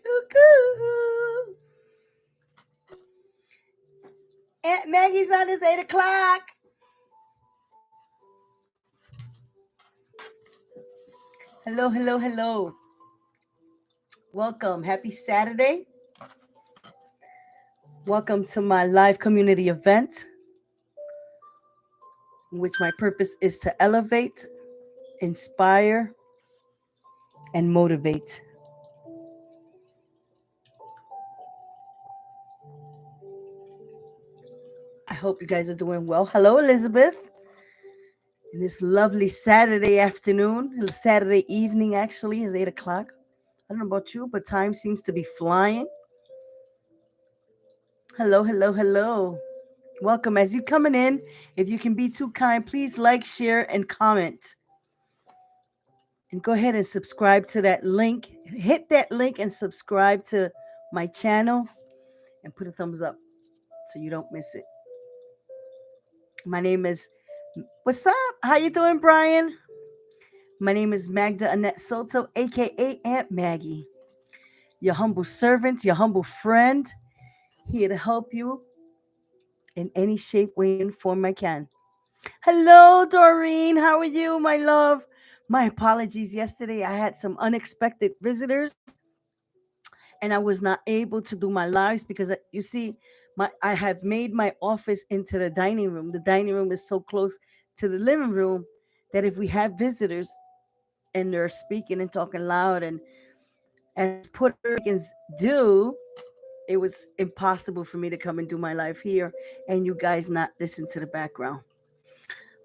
Cuckoo. Aunt Maggie's on. It's 8 o'clock. Hello, hello, hello. Welcome. Happy Saturday. Welcome to my live community event, in which my purpose is to elevate, inspire, and motivate. I hope you guys are doing well. Hello, Elizabeth. In this lovely Saturday afternoon, Saturday evening actually is 8 o'clock. I don't know about you, but time seems to be flying. Hello, hello, hello. Welcome. As you coming in, if you can be too kind, please like, share, and comment. And go ahead and subscribe to that link. Hit that link and subscribe to my channel and put a thumbs up so you don't miss it. My name is What's up? How you doing, Brian? My name is Magda Annette Soto, aka Aunt Maggie. Your humble servant, your humble friend, here to help you in any shape, way, and form I can. Hello, Doreen. How are you, my love? My apologies. Yesterday, I had some unexpected visitors, and I was not able to do my lives because you see, I have made my office into the dining room. The dining room is so close to the living room that if we have visitors and they're speaking and talking loud, and as Puerto Ricans do, it was impossible for me to come and do my live here and you guys not listen to the background.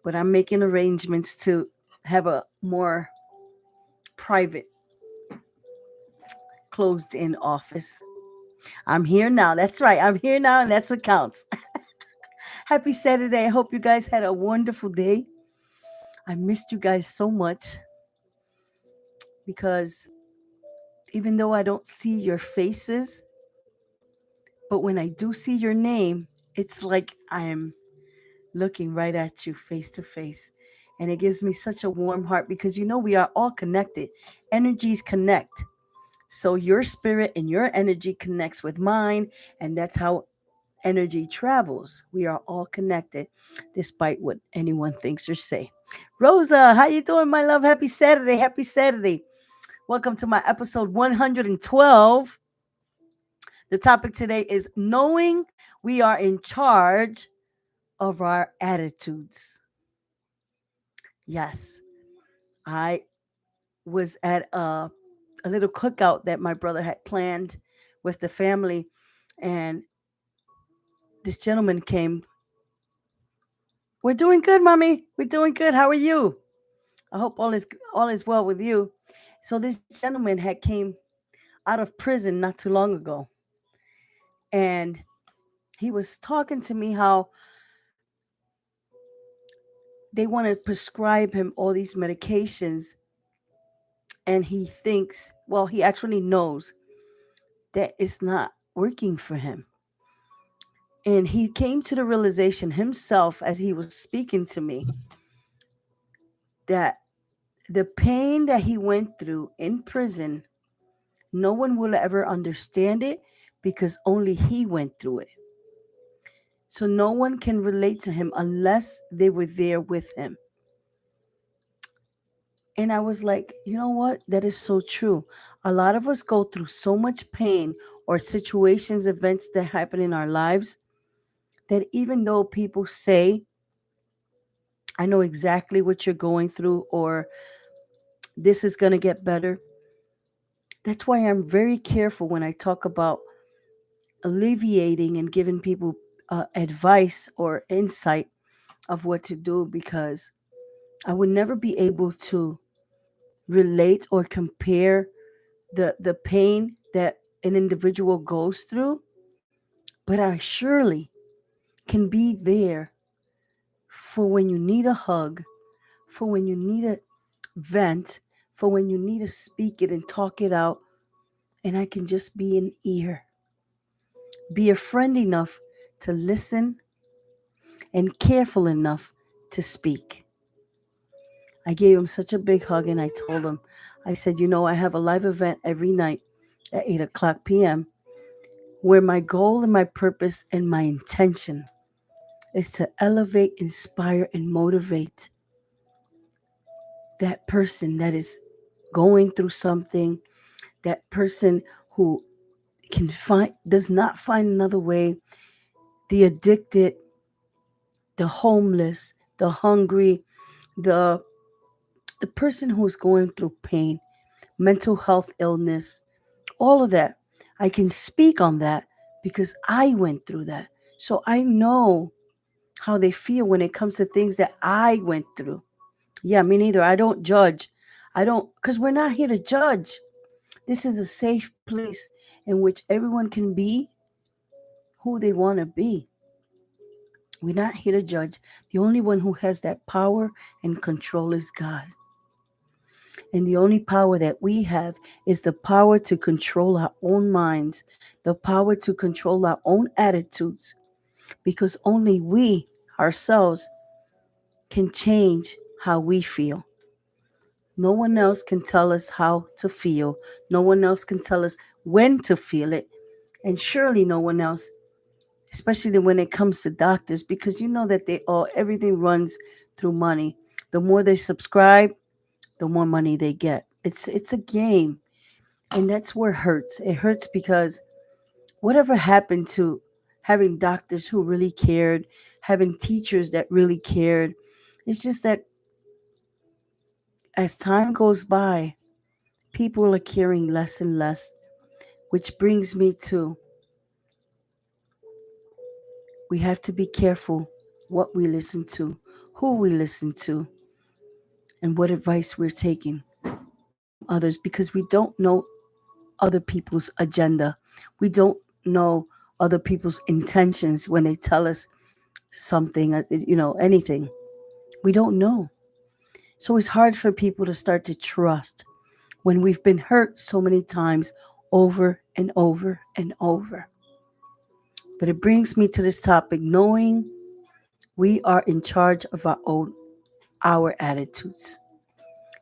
But I'm making arrangements to have a more private, closed in office. I'm here now. That's right. I'm here now, and that's what counts. Happy Saturday. I hope you guys had a wonderful day. I missed you guys so much because even though I don't see your faces, but when I do see your name, it's like I am looking right at you face to face. And it gives me such a warm heart because we are all connected. Energies connect. So your spirit and your energy connects with mine, and that's how energy travels. We are all connected, despite what anyone thinks or say. Rosa, how you doing, my love? Happy Saturday. Happy Saturday. Welcome to my episode 112. The topic today is knowing we are in charge of our attitudes. Yes, I was at a little cookout that my brother had planned with the family, and this gentleman came. We're doing good, mommy. We're doing good. How are you? I hope all is well with you. So this gentleman had came out of prison not too long ago, and he was talking to me how they want to prescribe him all these medications, and he thinks, well, he actually knows that it's not working for him. And he came to the realization himself as he was speaking to me that the pain that he went through in prison, no one will ever understand it because only he went through it. So no one can relate to him unless they were there with him. And I was like, you know what? That is so true. A lot of us go through so much pain or situations, events that happen in our lives that even though people say, I know exactly what you're going through, or this is going to get better, that's why I'm very careful when I talk about alleviating and giving people advice or insight of what to do, because I would never be able to relate or compare the pain that an individual goes through, but I surely can be there for when you need a hug, for when you need a vent, for when you need to speak it and talk it out, and I can just be an ear, be a friend enough to listen and careful enough to speak. I gave him such a big hug and I told him, I said, I have a live event every night at 8 o'clock p.m., where my goal and my purpose and my intention is to elevate, inspire, and motivate that person that is going through something, that person who does not find another way, the addicted, the homeless, the hungry, the the person who's going through pain, mental health illness, all of that. I can speak on that because I went through that. So I know how they feel when it comes to things that I went through. Yeah, me neither. I don't judge. I don't, because we're not here to judge. This is a safe place in which everyone can be who they want to be. We're not here to judge. The only one who has that power and control is God. And the only power that we have is the power to control our own minds, the power to control our own attitudes, because only we ourselves can change how we feel. No one else can tell us how to feel. No one else can tell us when to feel it. And surely no one else, especially when it comes to doctors, because you know that everything runs through money. The more they subscribe, the more money they get. It's a game. And that's where it hurts. It hurts because whatever happened to having doctors who really cared, having teachers that really cared, it's just that as time goes by, people are caring less and less, which brings me to we have to be careful what we listen to, who we listen to, and what advice we're taking from others because we don't know other people's agenda. We don't know other people's intentions when they tell us something, anything. We don't know. So it's hard for people to start to trust when we've been hurt so many times over and over and over. But it brings me to this topic knowing we are in charge of our attitudes.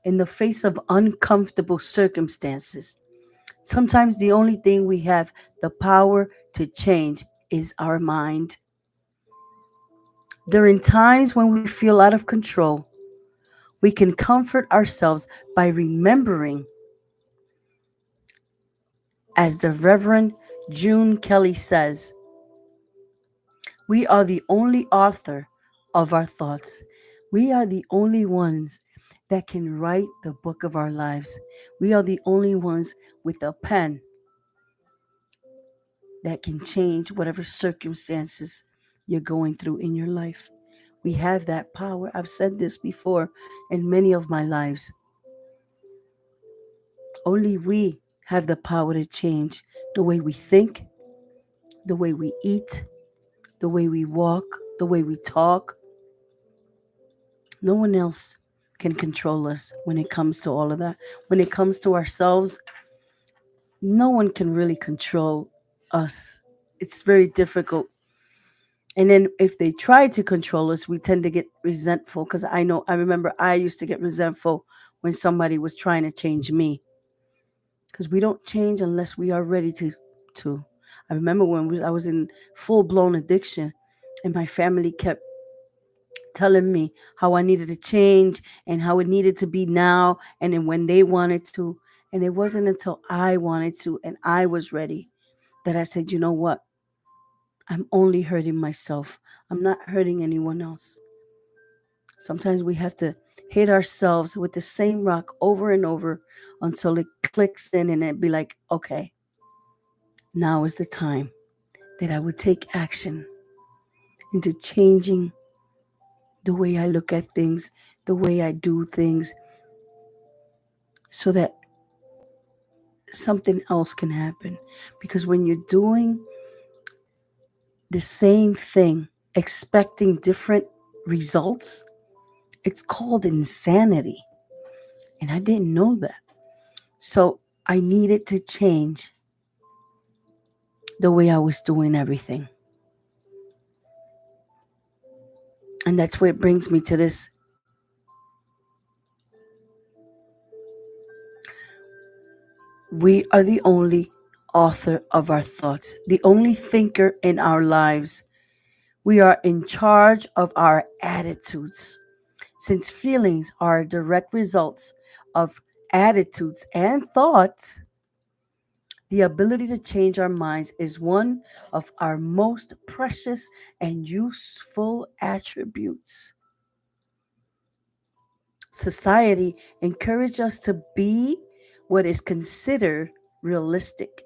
In the face of uncomfortable circumstances, sometimes the only thing we have the power to change is our mind. During times when we feel out of control, we can comfort ourselves by remembering, as the Reverend June Kelly says, we are the only author of our thoughts. We are the only ones that can write the book of our lives. We are the only ones with a pen that can change whatever circumstances you're going through in your life. We have that power. I've said this before in many of my lives. Only we have the power to change the way we think, the way we eat, the way we walk, the way we talk. No one else can control us when it comes to all of that. When it comes to ourselves, no one can really control us. It's very difficult. And then if they try to control us, we tend to get resentful because I remember I used to get resentful when somebody was trying to change me because we don't change unless we are ready to. I remember I was in full blown addiction and my family kept telling me how I needed to change and how it needed to be now and then when they wanted to. And it wasn't until I wanted to and I was ready that I said, you know what? I'm only hurting myself. I'm not hurting anyone else. Sometimes we have to hit ourselves with the same rock over and over until it clicks in and it be like, okay, now is the time that I would take action into changing the way I look at things, the way I do things, so that something else can happen. Because when you're doing the same thing, expecting different results, it's called insanity. And I didn't know that. So I needed to change the way I was doing everything. And that's where it brings me to this. We are the only author of our thoughts, the only thinker in our lives. We are in charge of our attitudes. Since feelings are direct results of attitudes and thoughts, the ability to change our minds is one of our most precious and useful attributes. Society encourages us to be what is considered realistic,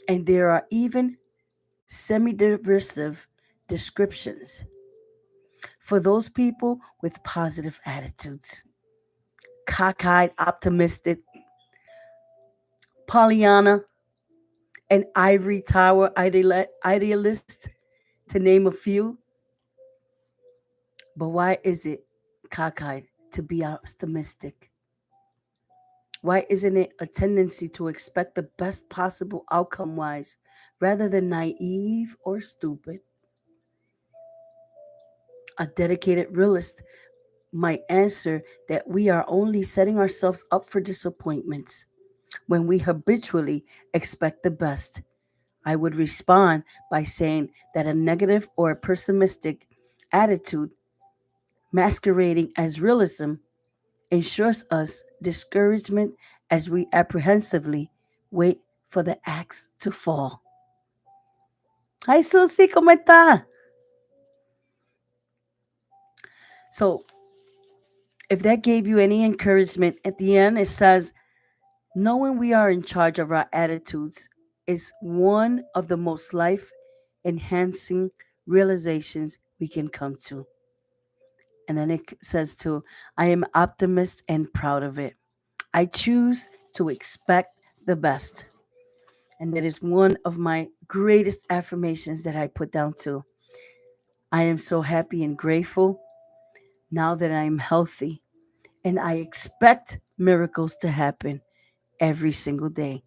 and there are even semi-derisive descriptions for those people with positive attitudes. Cockeyed, optimistic, Pollyanna, and ivory tower idealist, to name a few. But why is it cockeyed to be optimistic? Why isn't it a tendency to expect the best possible outcome wise rather than naive or stupid? A dedicated realist might answer that we are only setting ourselves up for disappointments when we habitually expect the best. I would respond by saying that a negative or pessimistic attitude masquerading as realism ensures us discouragement as we apprehensively wait for the axe to fall. Hi, Susie, ¿cómo está? So, if that gave you any encouragement, at the end it says, knowing we are in charge of our attitudes is one of the most life enhancing realizations we can come to. And then it says too, I am optimist and proud of it. I choose to expect the best. And that is one of my greatest affirmations that I put down too. I am so happy and grateful now that I am healthy. And I expect miracles to happen every single day,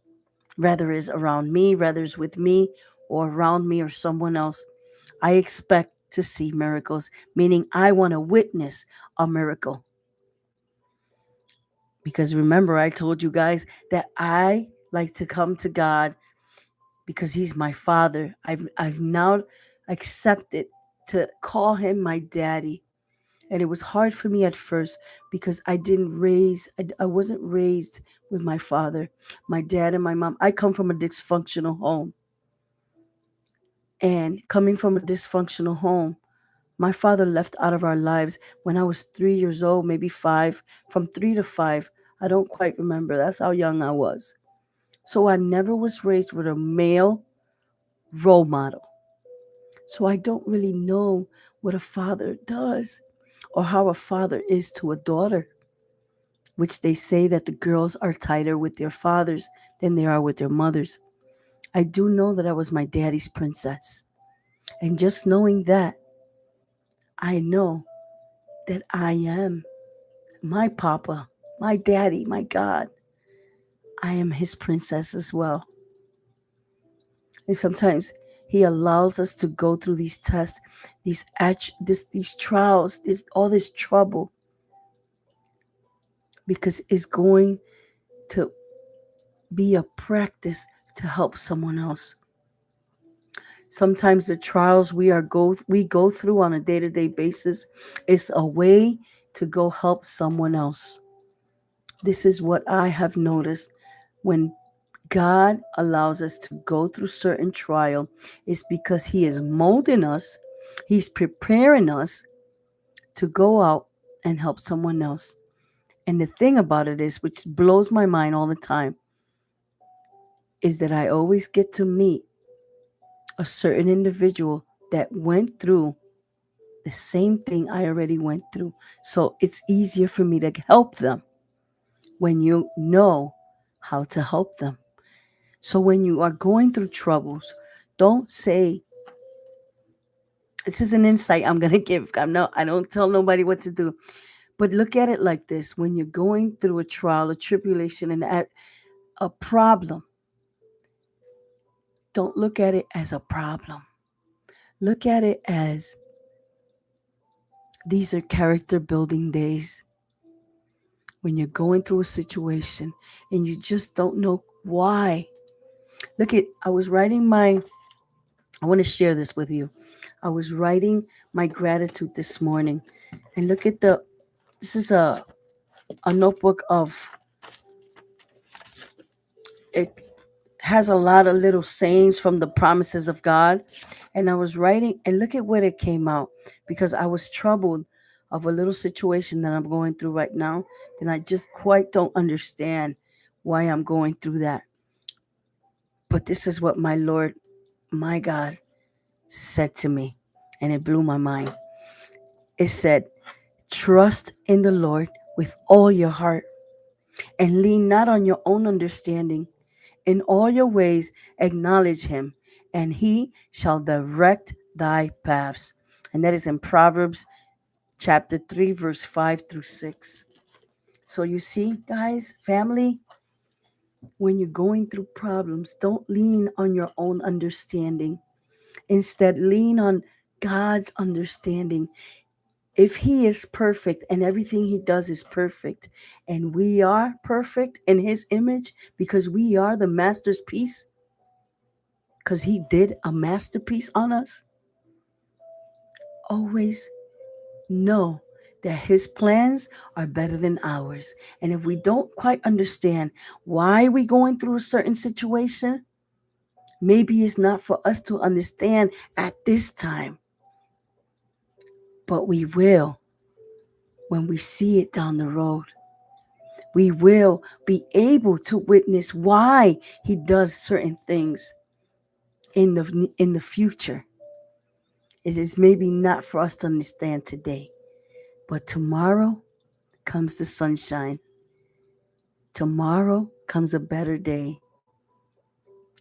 whether it's around me, whether it's with me, or around me or someone else. I expect to see miracles, meaning I want to witness a miracle. Because remember, I told you guys that I like to come to God because He's my Father. I've now accepted to call Him my daddy. And it was hard for me at first because I wasn't raised with my father, my dad, and my mom. I come from a dysfunctional home. And coming from a dysfunctional home, my father left out of our lives when I was 3 years old, maybe five, from 3 to 5. I don't quite remember. That's how young I was. So I never was raised with a male role model. So I don't really know what a father does or how a father is to a daughter, which they say that the girls are tighter with their fathers than they are with their mothers. I do know that I was my daddy's princess. And just knowing that, I know that I am my papa, my daddy, my God. I am his princess as well. And sometimes he allows us to go through these tests, these trials, all this trouble, because it's going to be a practice to help someone else. Sometimes the trials we go through on a day-to-day basis is a way to go help someone else. This is what I have noticed when God allows us to go through certain trial is because he is molding us, he's preparing us to go out and help someone else. And the thing about it is, which blows my mind all the time, is that I always get to meet a certain individual that went through the same thing I already went through. So it's easier for me to help them when you know how to help them. So when you are going through troubles, don't say, this is an insight I'm going to give. I don't tell nobody what to do. But look at it like this. When you're going through a trial, a tribulation, and a problem, don't look at it as a problem. Look at it as these are character building days. When you're going through a situation and you just don't know why, Look at, I want to share this with you. I was writing my gratitude this morning, and look at this is a notebook of, it has a lot of little sayings from the promises of God. And I was writing, and look at what it came out, because I was troubled of a little situation that I'm going through right now. And I just quite don't understand why I'm going through that. But this is what my Lord, my God, said to me, and it blew my mind. It said, trust in the Lord with all your heart and lean not on your own understanding. In all your ways, acknowledge him, and he shall direct thy paths. And that is in Proverbs chapter 3, verse 5 through 6. So you see, guys, family, when you're going through problems, don't lean on your own understanding. Instead, lean on God's understanding. If he is perfect and everything he does is perfect, and we are perfect in his image because we are the master's piece, because he did a masterpiece on us, always know that his plans are better than ours. And if we don't quite understand why we're going through a certain situation, maybe it's not for us to understand at this time, but we will when we see it down the road. We will be able to witness why he does certain things in the future. It is maybe not for us to understand today, but tomorrow comes the sunshine. Tomorrow comes a better day.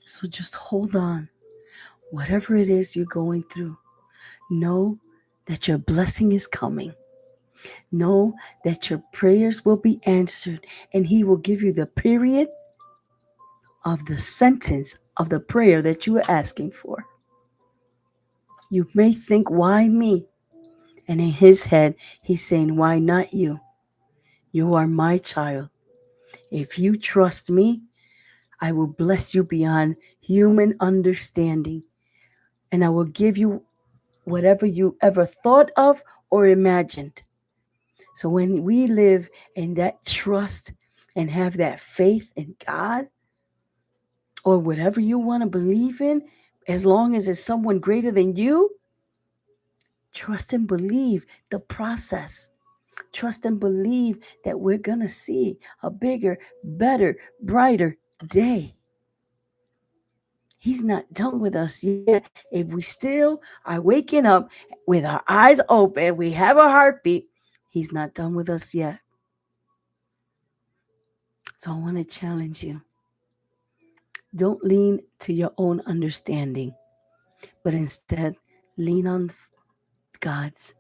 So just hold on. Whatever it is you're going through, know that your blessing is coming. Know that your prayers will be answered, and he will give you the period of the sentence of the prayer that you are asking for. You may think, why me? And in his head, he's saying, why not you? You are my child. If you trust me, I will bless you beyond human understanding. And I will give you whatever you ever thought of or imagined. So when we live in that trust and have that faith in God, or whatever you want to believe in, as long as it's someone greater than you, trust and believe the process. Trust and believe that we're going to see a bigger, better, brighter day. He's not done with us yet. If we still are waking up with our eyes open, we have a heartbeat, he's not done with us yet. So I want to challenge you. Don't lean to your own understanding, but instead lean on God's,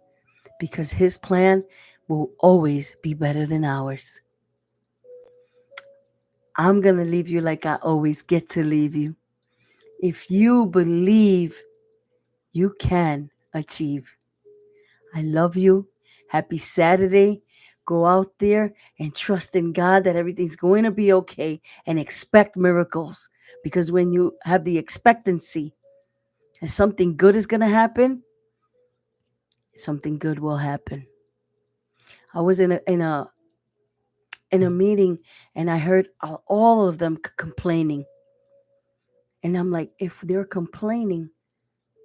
because his plan will always be better than ours. I'm going to leave you like I always get to leave you. If you believe, you can achieve. I love you. Happy Saturday. Go out there and trust in God that everything's going to be okay, and expect miracles. Because when you have the expectancy and something good is going to happen, something good will happen. I was in a meeting, and I heard all of them complaining. And I'm like, if they're complaining,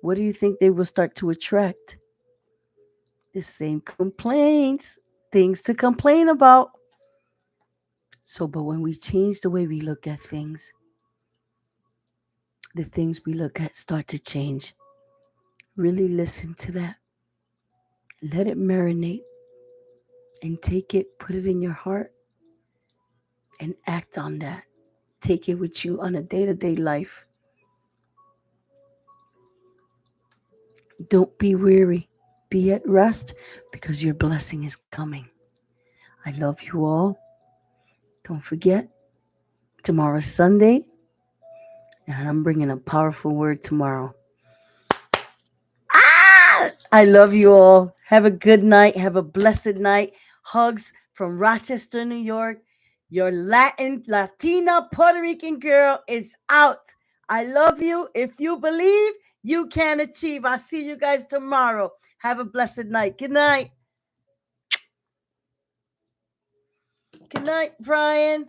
what do you think they will start to attract? The same complaints, things to complain about. So, but when we change the way we look at things, the things we look at start to change. Really listen to that. Let it marinate and take it, put it in your heart, and act on that. Take it with you on a day-to-day life. Don't be weary. Be at rest, because your blessing is coming. I love you all. Don't forget, tomorrow's Sunday, and I'm bringing a powerful word tomorrow. I love you all. Have a good night. Have a blessed night. Hugs from Rochester, New York. Your Latina Puerto Rican girl is out. I love you. If you believe, you can achieve. I'll see you guys tomorrow. Have a blessed night. Good night. Good night, Brian.